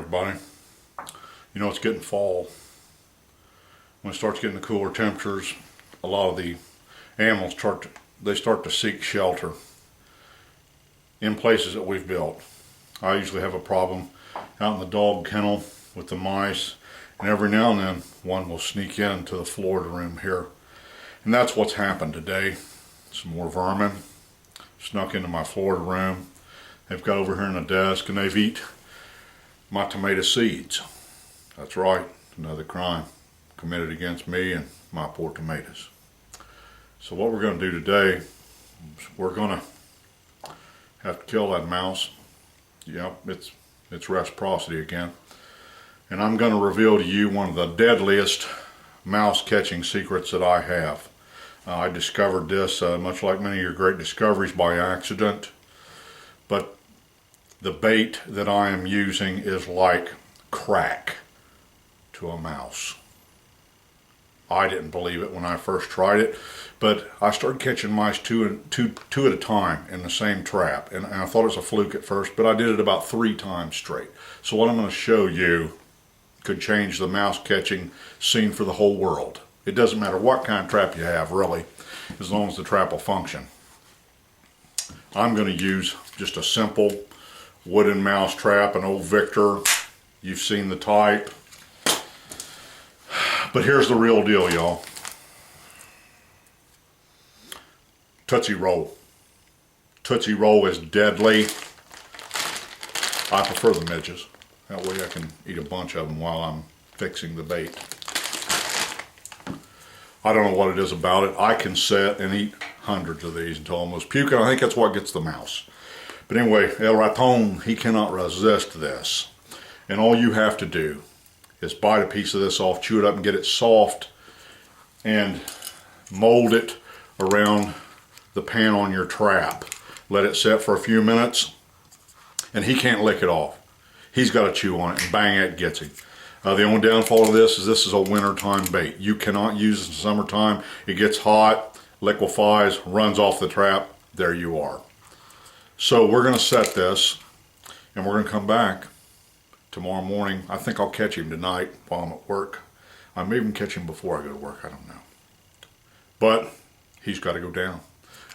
everybody. You know, it's getting fall. When it starts getting the cooler temperatures, a lot of the animals start to seek shelter in places that we've built. I usually have a problem out in the dog kennel with the mice, and every now and then one will sneak into the Florida room here. And that's what's happened today. Some more vermin snuck into my Florida room. They've got over here on the desk and they've eaten my tomato seeds. That's right, another crime committed against me and my poor tomatoes. So what we're going to do today is we're going to have to kill that mouse. Yep, it's reciprocity again. And I'm going to reveal to you one of the deadliest mouse catching secrets that I have. I discovered this, much like many of your great discoveries, by accident. But the bait that I am using is like crack to a mouse. I didn't believe it when I first tried it, but I started catching mice two at a time in the same trap, and I thought it was a fluke at first, but I did it about 3 times straight. So what I'm going to show you could change the mouse catching scene for the whole world. It doesn't matter what kind of trap you have, really, as long as the trap will function. I'm going to use just a simple wooden mouse trap, an old Victor. You've seen the type. But here's the real deal, y'all. Tootsie Roll. Tootsie Roll is deadly. I prefer the midges. That way I can eat a bunch of them while I'm fixing the bait. I don't know what it is about it. I can sit and eat hundreds of these until I almost puke, and I think that's what gets the mouse. But anyway, El Raton, he cannot resist this. And all you have to do is bite a piece of this off, chew it up and get it soft, and mold it around the pan on your trap. Let it set for a few minutes, and he can't lick it off. He's got to chew on it, and bang, it gets him. The only downfall of this is a wintertime bait. You cannot use it in summertime. It gets hot, liquefies, runs off the trap. There you are. So we're going to set this, and we're going to come back tomorrow morning. I think I'll catch him tonight while I'm at work. I may even catch him before I go to work. I don't know. But he's got to go down.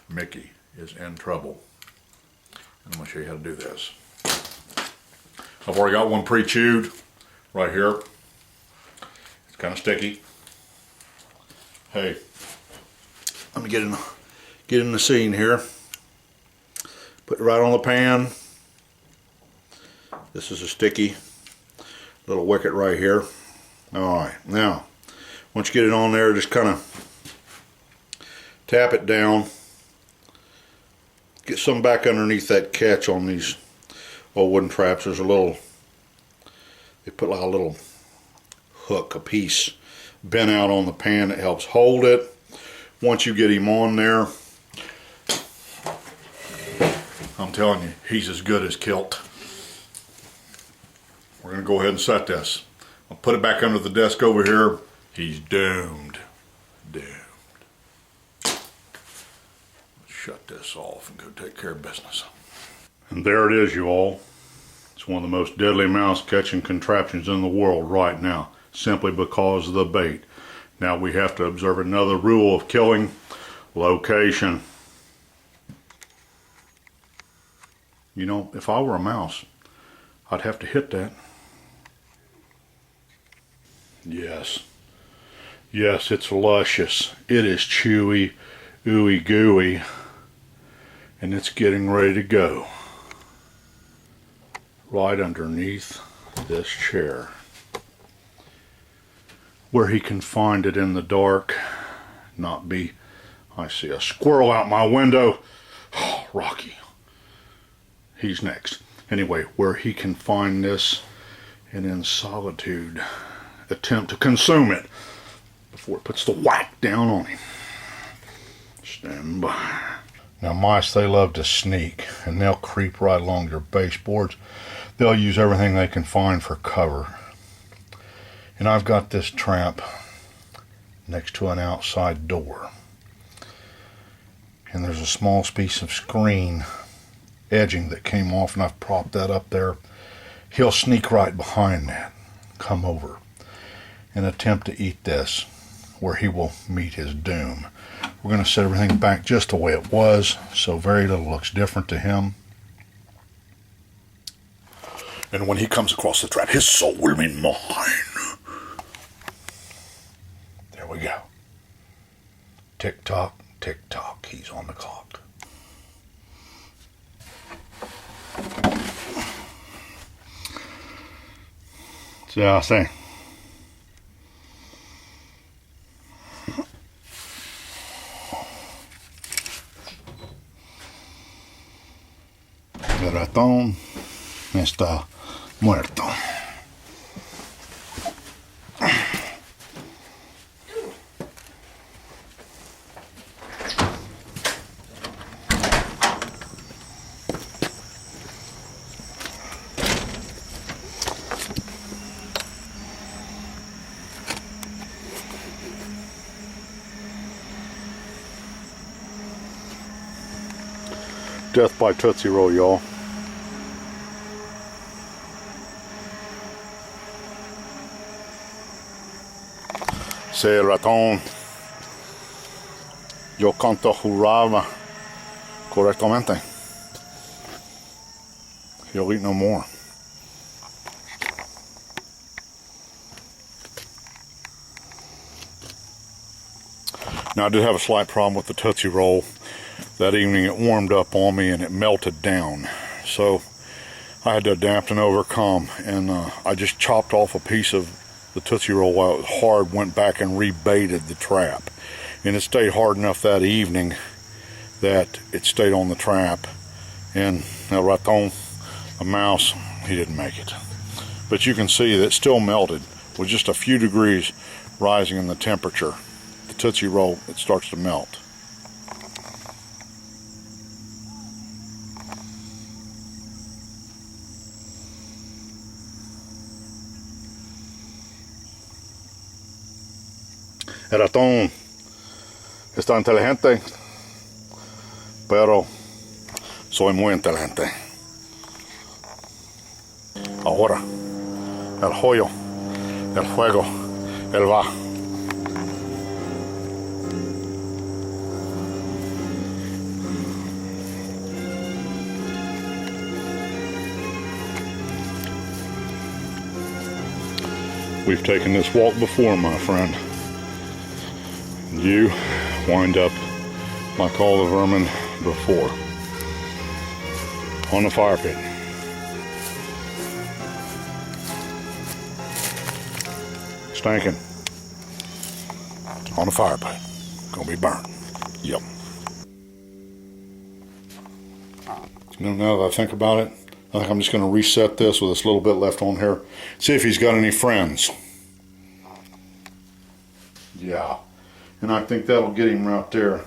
Mickey is in trouble. And I'm going to show you how to do this. I've already got one pre-chewed right here. It's kind of sticky. Hey, let me get in the scene here. Put it right on the pan. This is a sticky little wicket right here. Alright, now once you get it on there, just kind of tap it down. Get some back underneath that catch on these old wooden traps. There's a little, they put like a little hook, a piece bent out on the pan that helps hold it. Once you get him on there, I'm telling you, he's as good as kilt. We're going to go ahead and set this. I'll put it back under the desk over here. He's doomed. Doomed. Let's shut this off and go take care of business. And there it is, you all. It's one of the most deadly mouse catching contraptions in the world right now, simply because of the bait. Now we have to observe another rule of killing: location. You know, if I were a mouse, I'd have to hit that. Yes. Yes, it's luscious. It is chewy, ooey gooey, and it's getting ready to go. Right underneath this chair, where he can find it in the dark, not be, I see a squirrel out my window. Oh, Rocky. He's next. Anyway, where he can find this and in solitude attempt to consume it before it puts the whack down on him. Stand by. Now mice, they love to sneak, and they'll creep right along your baseboards. They'll use everything they can find for cover. And I've got this trap next to an outside door. And there's a small piece of screen edging that came off, and I've propped that up there he'll sneak right behind that, come over, and attempt to eat this, where he will meet his doom. We're going to set everything back just the way it was, so very little looks different to him. And when he comes across the trap, his soul will be mine. There we go. Tick tock, he's on the clock. Se hace. El ratón está muerto. Death by Tootsie Roll, y'all. Say, Raton, yo canto juraba correctamente. He'll eat no more. Now, I did have a slight problem with the Tootsie Roll. That evening it warmed up on me and it melted down. So I had to adapt and overcome, and I just chopped off a piece of the Tootsie Roll while it was hard, went back and rebaited the trap. And it stayed hard enough that evening that it stayed on the trap. And El Raton, a mouse, he didn't make it. But you can see that it still melted with just a few degrees rising in the temperature. The Tootsie Roll, it starts to melt. El ratón está inteligente, pero soy muy inteligente. Ahora, el joyo, el fuego, él va. We've taken this walk before, my friend. You wind up like all the vermin before, on the fire pit. Stinking. On the fire pit. Gonna be burned. Yep. Now that I think about it, I think I'm just gonna reset this with this little bit left on here. See if he's got any friends. Yeah. And I think that'll get him right there.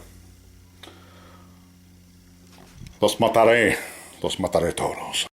Los mataré todos.